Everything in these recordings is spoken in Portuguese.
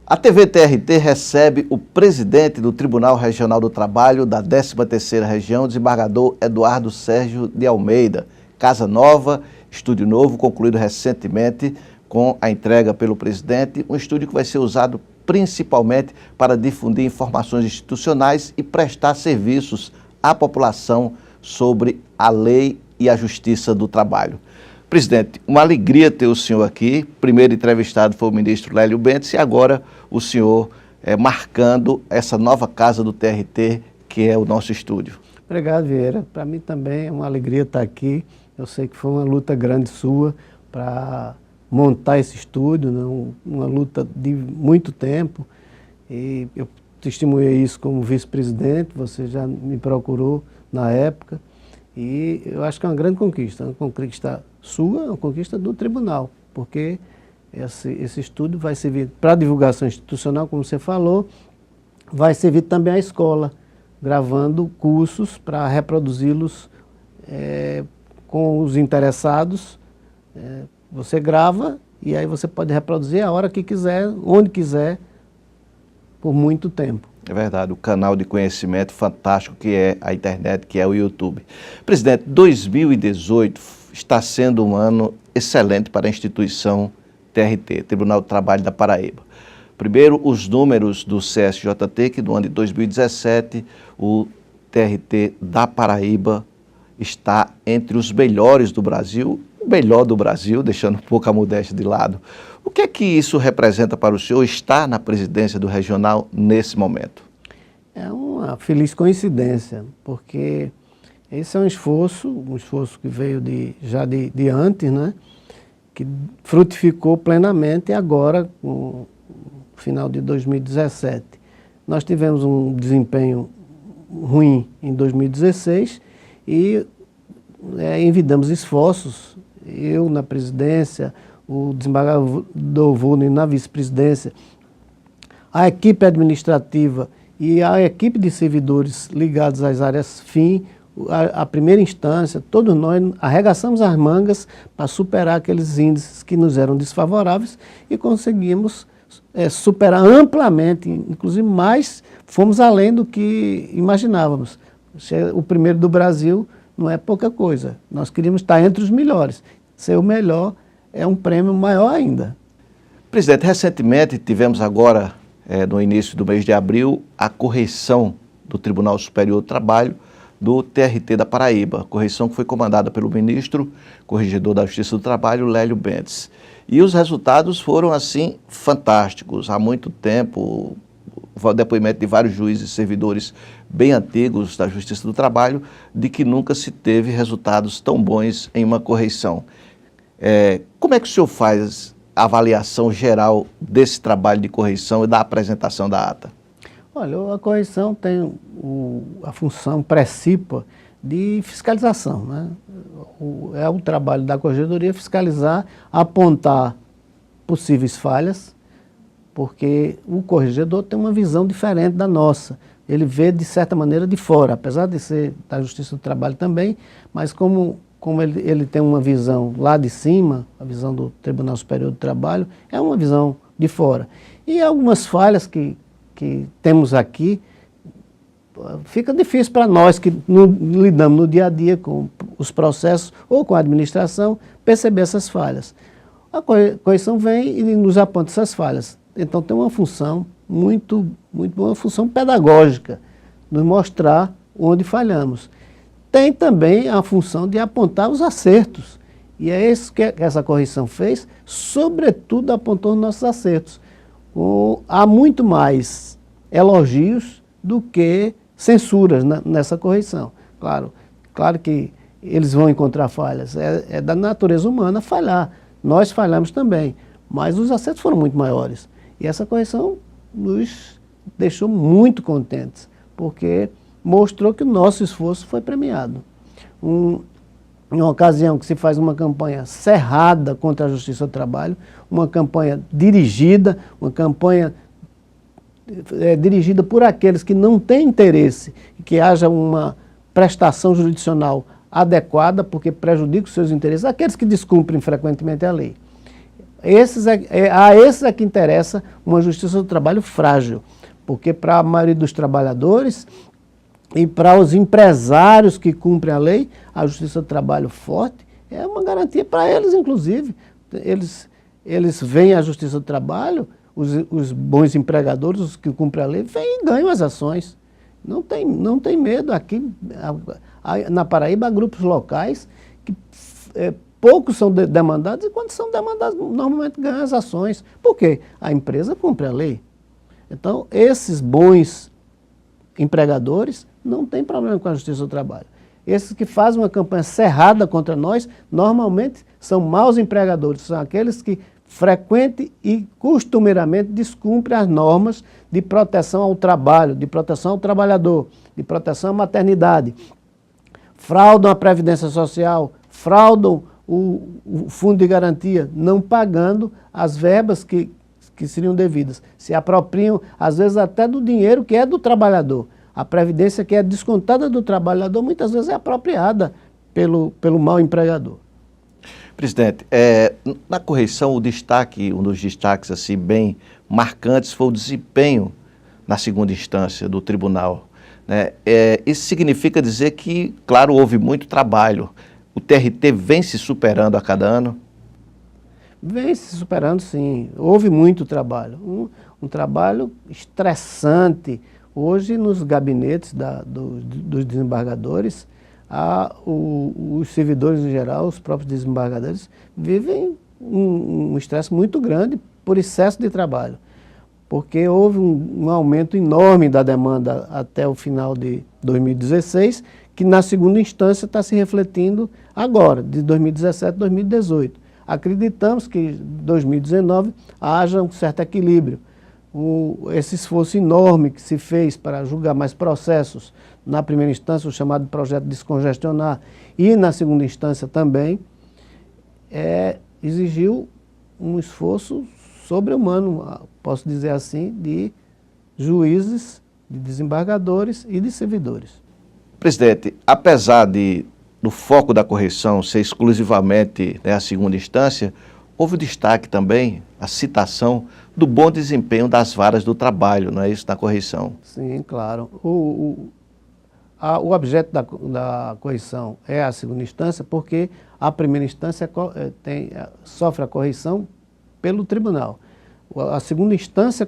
A TV TRT recebe o presidente do Tribunal Regional do Trabalho da 13ª Região, desembargador Eduardo Sérgio de Almeida. Casa nova, estúdio novo, concluído recentemente com a entrega pelo presidente, um estúdio que vai ser usado principalmente para difundir informações institucionais e prestar serviços à população sobre a lei e a justiça do trabalho. Presidente, uma alegria ter o senhor aqui. Primeiro entrevistado foi o ministro Lélio Bentes e agora o senhor marcando essa nova casa do TRT, que é o nosso estúdio. Obrigado, Vieira. Para mim também é uma alegria estar aqui. Eu sei que foi uma luta grande sua para montar esse estúdio, né? Uma luta de muito tempo. E eu testemunhei isso como vice-presidente, você já me procurou na época. E eu acho que é uma grande conquista, uma conquista sua, uma conquista do tribunal, porque esse estúdio vai servir para divulgação institucional, como você falou, vai servir também à escola, gravando cursos para reproduzi-los com os interessados. Você grava e aí você pode reproduzir a hora que quiser, onde quiser, por muito tempo. É verdade, o canal de conhecimento fantástico que é a internet, que é o YouTube. Presidente, 2018 está sendo um ano excelente para a instituição TRT, Tribunal do Trabalho da Paraíba. Primeiro, os números do CSJT, que no ano de 2017, o TRT da Paraíba está entre os melhores do Brasil, o melhor do Brasil, deixando um pouco a modéstia de lado. O que é que isso representa para o senhor estar na presidência do regional nesse momento? É uma feliz coincidência, porque esse é um esforço que veio já de antes, né? Que frutificou plenamente agora, no final de 2017. Nós tivemos um desempenho ruim em 2016 e envidamos esforços, eu na presidência, o desembargador Vune na vice-presidência, a equipe administrativa e a equipe de servidores ligados às áreas FIM, a primeira instância, todos nós arregaçamos as mangas para superar aqueles índices que nos eram desfavoráveis e conseguimos superar amplamente, inclusive mais, fomos além do que imaginávamos. O primeiro do Brasil não é pouca coisa, nós queríamos estar entre os melhores. Ser o melhor é um prêmio maior ainda. Presidente, recentemente tivemos agora, no início do mês de abril, a correição do Tribunal Superior do Trabalho do TRT da Paraíba, correição que foi comandada pelo ministro, corregedor da Justiça do Trabalho, Lélio Bentes. E os resultados foram, assim, fantásticos. Há muito tempo, o depoimento de vários juízes e servidores bem antigos da Justiça do Trabalho, de que nunca se teve resultados tão bons em uma correição. Como é que o senhor faz a avaliação geral desse trabalho de correição e da apresentação da ata? Olha, a correição tem a função principal de fiscalização, né? É o trabalho da corregedoria fiscalizar, apontar possíveis falhas, porque o corregedor tem uma visão diferente da nossa. Ele vê, de certa maneira, de fora, apesar de ser da Justiça do Trabalho também, mas como ele tem uma visão lá de cima, a visão do Tribunal Superior do Trabalho, é uma visão de fora. E algumas falhas que temos aqui, fica difícil para nós que lidamos no dia a dia com os processos ou com a administração, perceber essas falhas. A correição vem e nos aponta essas falhas. Então tem uma função muito boa, uma função pedagógica, nos mostrar onde falhamos. Tem também a função de apontar os acertos. E é isso que essa correição fez, sobretudo apontou os nossos acertos. Há muito mais elogios do que censuras nessa correição. Claro que eles vão encontrar falhas, é da natureza humana falhar. Nós falhamos também, mas os acertos foram muito maiores. E essa correição nos deixou muito contentes, porque mostrou que o nosso esforço foi premiado. Em uma ocasião que se faz uma campanha cerrada contra a Justiça do Trabalho, uma campanha dirigida, uma campanha dirigida por aqueles que não têm interesse, que haja uma prestação jurisdicional adequada, porque prejudica os seus interesses, aqueles que descumprem frequentemente a lei. A esses é que interessa uma justiça do trabalho frágil, porque para a maioria dos trabalhadores e para os empresários que cumprem a lei, a justiça do trabalho forte é uma garantia para eles, inclusive. Eles veem a justiça do trabalho, os bons empregadores, os que cumprem a lei, vêm e ganham as ações. Não tem medo. Aqui na Paraíba há grupos locais que poucos são demandados e quando são demandados normalmente ganham as ações. Por quê? A empresa cumpre a lei. Então esses bons empregadores não têm problema com a justiça do trabalho. Esses que fazem uma campanha cerrada contra nós, normalmente são maus empregadores, são aqueles que frequente e costumeiramente descumprem as normas de proteção ao trabalho, de proteção ao trabalhador, de proteção à maternidade, fraudam a Previdência Social, fraudam o Fundo de Garantia, não pagando as verbas que seriam devidas, se apropriam, às vezes, até do dinheiro que é do trabalhador. A Previdência que é descontada do trabalhador, muitas vezes é apropriada pelo mau empregador. Presidente, na correição, um dos destaques assim, bem marcantes foi o desempenho na segunda instância do tribunal, né? Isso significa dizer que, claro, houve muito trabalho. O TRT vem se superando a cada ano? Vem se superando, sim. Houve muito trabalho. Um trabalho estressante. Hoje, nos gabinetes dos desembargadores, os servidores em geral, os próprios desembargadores, vivem um estresse muito grande por excesso de trabalho. Porque houve um aumento enorme da demanda até o final de 2016, que na segunda instância está se refletindo agora, de 2017 a 2018. Acreditamos que em 2019 haja um certo equilíbrio. Esse esforço enorme que se fez para julgar mais processos na primeira instância, o chamado projeto Descongestionar, e na segunda instância também, exigiu um esforço sobre-humano, posso dizer assim, de juízes, de desembargadores e de servidores. Presidente, apesar do foco da correição ser exclusivamente, né, a segunda instância, houve destaque também, a citação do bom desempenho das varas do trabalho, não é isso, na correição? Sim, claro. O objeto da correição é a segunda instância porque a primeira instância sofre a correição pelo tribunal. A segunda instância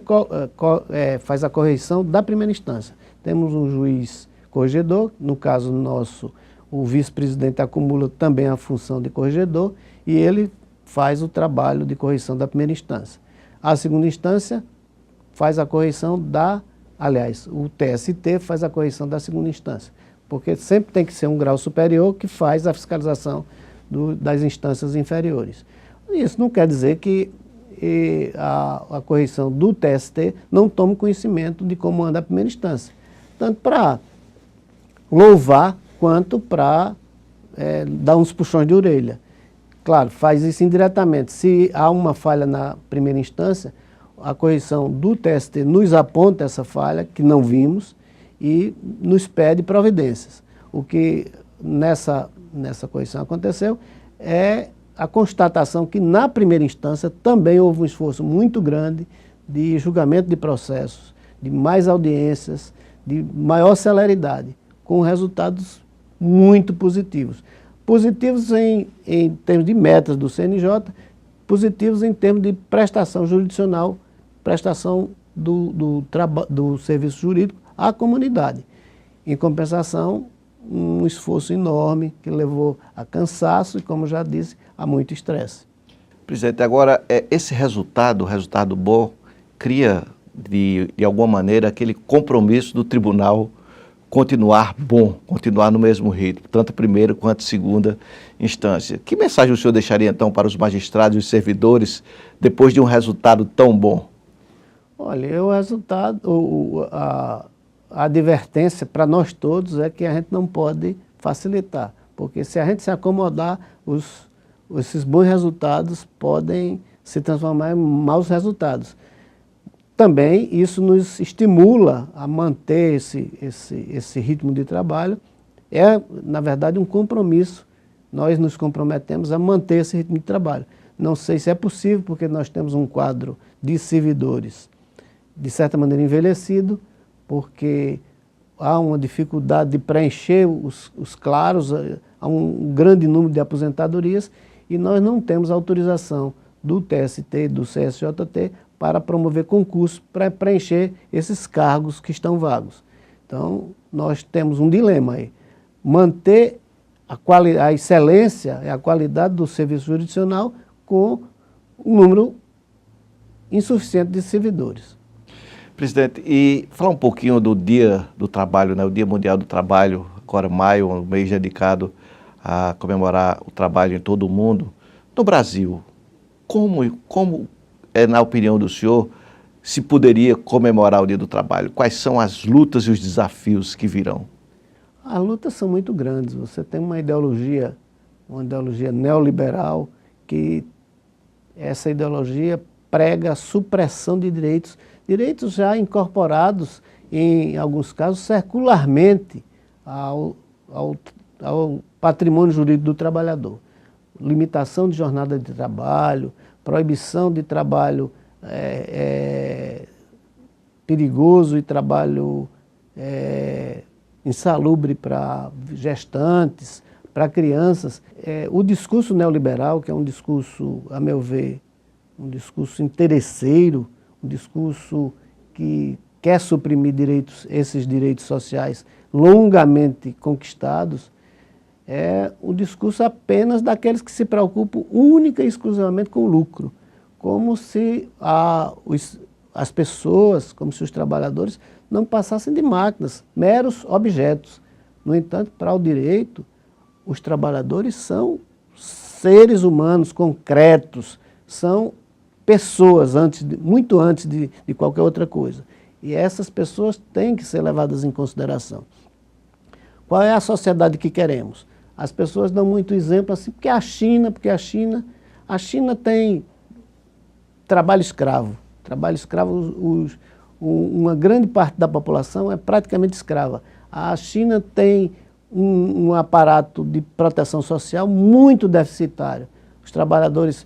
faz a correição da primeira instância. Temos um juiz corregedor, no caso nosso, o vice-presidente acumula também a função de corregedor e ele faz o trabalho de correição da primeira instância. A segunda instância faz a correição aliás, o TST faz a correição da segunda instância, porque sempre tem que ser um grau superior que faz a fiscalização das instâncias inferiores. Isso não quer dizer que a correição do TST não tome conhecimento de como anda a primeira instância, tanto para louvar quanto para dar uns puxões de orelha. Claro, faz isso indiretamente. Se há uma falha na primeira instância, a correição do TST nos aponta essa falha, que não vimos, e nos pede providências. O que nessa correição aconteceu é a constatação que na primeira instância também houve um esforço muito grande de julgamento de processos, de mais audiências, de maior celeridade, com resultados muito positivos. Positivos em termos de metas do CNJ, positivos em termos de prestação jurisdicional, prestação do serviço jurídico à comunidade. Em compensação, um esforço enorme que levou a cansaço e, como já disse, a muito estresse. Presidente, agora, esse resultado, o resultado bom, cria, de alguma maneira, aquele compromisso do tribunal continuar bom, continuar no mesmo ritmo, tanto primeira quanto segunda instância. Que mensagem o senhor deixaria, então, para os magistrados e os servidores, depois de um resultado tão bom? Olha, o resultado, a advertência para nós todos é que a gente não pode facilitar, porque se a gente se acomodar, esses bons resultados podem se transformar em maus resultados. Também isso nos estimula a manter esse ritmo de trabalho. Na verdade, um compromisso. Nós nos comprometemos a manter esse ritmo de trabalho. Não sei se é possível, porque nós temos um quadro de servidores, de certa maneira, envelhecido, porque há uma dificuldade de preencher os claros, há um grande número de aposentadorias, e nós não temos autorização do TST, do CSJT, para promover concurso para preencher esses cargos que estão vagos. Então, nós temos um dilema aí. Manter a excelência e a qualidade do serviço jurisdicional com um número insuficiente de servidores. Presidente, e falar um pouquinho do Dia do Trabalho, né? O Dia Mundial do Trabalho, agora maio, um mês dedicado a comemorar o trabalho em todo o mundo. No Brasil, como é, na opinião do senhor, se poderia comemorar o Dia do Trabalho? Quais são as lutas e os desafios que virão? As lutas são muito grandes. Você tem uma ideologia neoliberal, que essa ideologia prega a supressão de direitos já incorporados, em alguns casos, circularmente ao patrimônio jurídico do trabalhador. Limitação de jornada de trabalho, proibição de trabalho perigoso e trabalho insalubre para gestantes, para crianças. O discurso neoliberal, que é um discurso, a meu ver, um discurso interesseiro, um discurso que quer suprimir esses direitos sociais longamente conquistados, é o discurso apenas daqueles que se preocupam única e exclusivamente com o lucro, como se as pessoas, como se os trabalhadores não passassem de máquinas, meros objetos. No entanto, para o direito, os trabalhadores são seres humanos concretos, são pessoas, muito antes de qualquer outra coisa. E essas pessoas têm que ser levadas em consideração. Qual é a sociedade que queremos? As pessoas dão muito exemplo assim, porque a China tem trabalho escravo. Trabalho escravo, uma grande parte da população é praticamente escrava. A China tem um aparato de proteção social muito deficitário. Os trabalhadores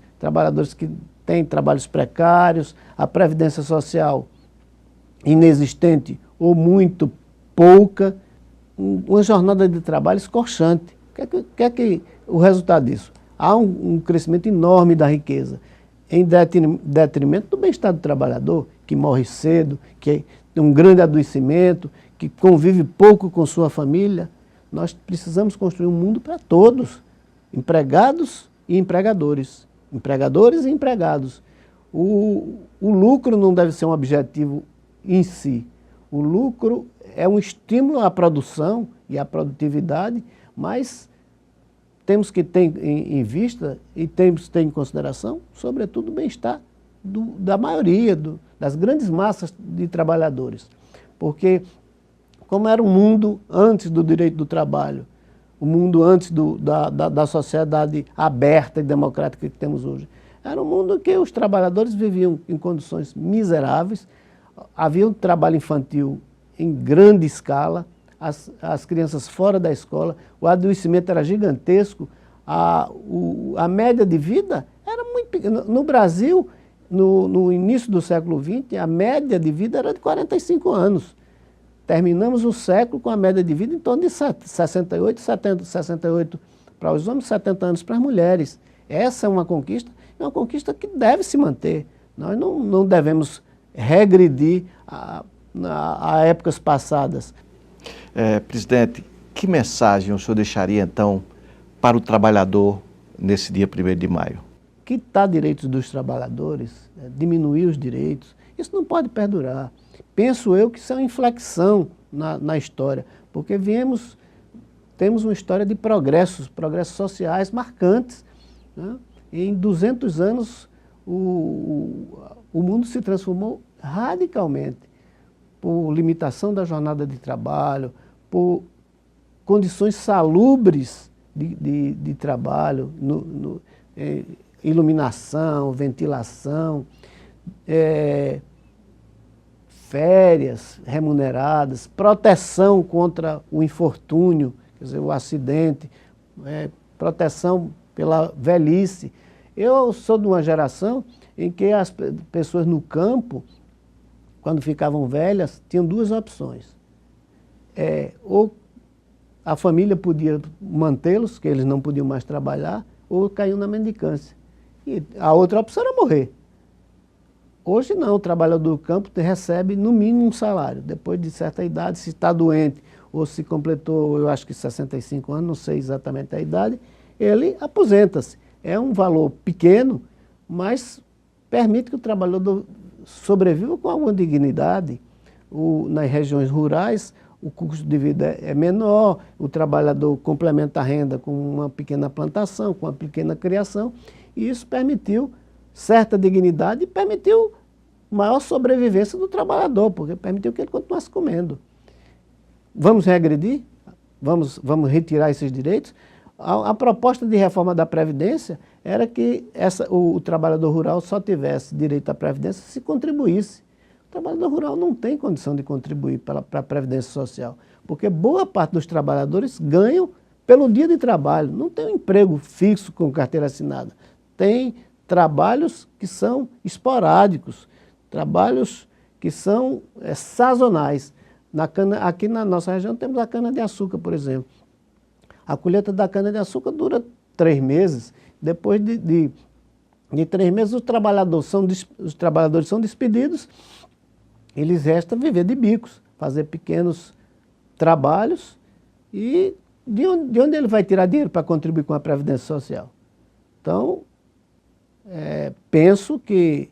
que têm trabalhos precários, a previdência social inexistente ou muito pouca, uma jornada de trabalho escorchante. O que é o resultado disso? Há um crescimento enorme da riqueza, em detrimento do bem-estar do trabalhador, que morre cedo, que tem um grande adoecimento, que convive pouco com sua família. Nós precisamos construir um mundo para todos, empregados e empregadores, empregadores e empregados. O lucro não deve ser um objetivo em si. O lucro é um estímulo à produção e à produtividade, mas temos que ter em vista e temos que ter em consideração, sobretudo, o bem-estar da maioria, das grandes massas de trabalhadores. Porque, como era o mundo antes do direito do trabalho, o mundo antes da sociedade aberta e democrática que temos hoje, era um mundo em que os trabalhadores viviam em condições miseráveis, havia um trabalho infantil em grande escala, as crianças fora da escola, o adoecimento era gigantesco, a média de vida era muito pequena. No Brasil, no início do século XX, a média de vida era de 45 anos. Terminamos o século com a média de vida em torno de 68 para os homens, 70 anos para as mulheres. Essa é uma conquista que deve se manter. Nós não devemos regredir a épocas passadas. Presidente, que mensagem o senhor deixaria, então, para o trabalhador nesse dia 1º de maio? Quitar direitos dos trabalhadores, diminuir os direitos, isso não pode perdurar. Penso eu que isso é uma inflexão na história, porque temos uma história de progressos sociais marcantes, né? Em 200 anos, o mundo se transformou radicalmente por limitação da jornada de trabalho, por condições salubres de trabalho, iluminação, ventilação, férias remuneradas, proteção contra o infortúnio, quer dizer, o acidente, proteção pela velhice. Eu sou de uma geração em que as pessoas no campo, quando ficavam velhas, tinham duas opções. Ou a família podia mantê-los, que eles não podiam mais trabalhar, ou caíam na mendicância. E a outra opção era morrer. Hoje não, o trabalhador do campo recebe no mínimo um salário. Depois de certa idade, se está doente ou se completou, eu acho que 65 anos, não sei exatamente a idade, ele aposenta-se. É um valor pequeno, mas permite que o trabalhador sobreviva com alguma dignidade. Nas regiões rurais, o custo de vida é menor, o trabalhador complementa a renda com uma pequena plantação, com uma pequena criação, e isso permitiu certa dignidade e permitiu maior sobrevivência do trabalhador, porque permitiu que ele continuasse comendo. Vamos regredir? Vamos retirar esses direitos? A proposta de reforma da Previdência era que o trabalhador rural só tivesse direito à Previdência se contribuísse. O trabalhador rural não tem condição de contribuir para a Previdência Social, porque boa parte dos trabalhadores ganham pelo dia de trabalho, não tem um emprego fixo com carteira assinada. Tem trabalhos que são esporádicos, trabalhos que são sazonais. Aqui na nossa região temos a cana-de-açúcar, por exemplo. A colheita da cana-de-açúcar dura 3 meses. Depois de 3 meses, os trabalhadores são despedidos, eles restam viver de bicos, fazer pequenos trabalhos. E de onde ele vai tirar dinheiro para contribuir com a Previdência Social? Então, penso que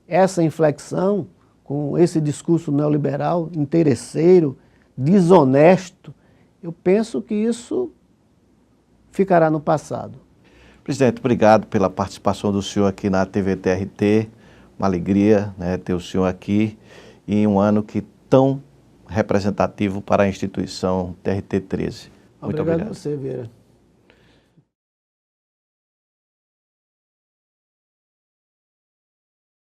essa inflexão, com esse discurso neoliberal, interesseiro, desonesto, eu penso que isso ficará no passado. Presidente, obrigado pela participação do senhor aqui na TV TRT. Uma alegria, né, ter o senhor aqui em um ano que tão representativo para a instituição TRT 13. Muito obrigado. Obrigado a você, Vieira.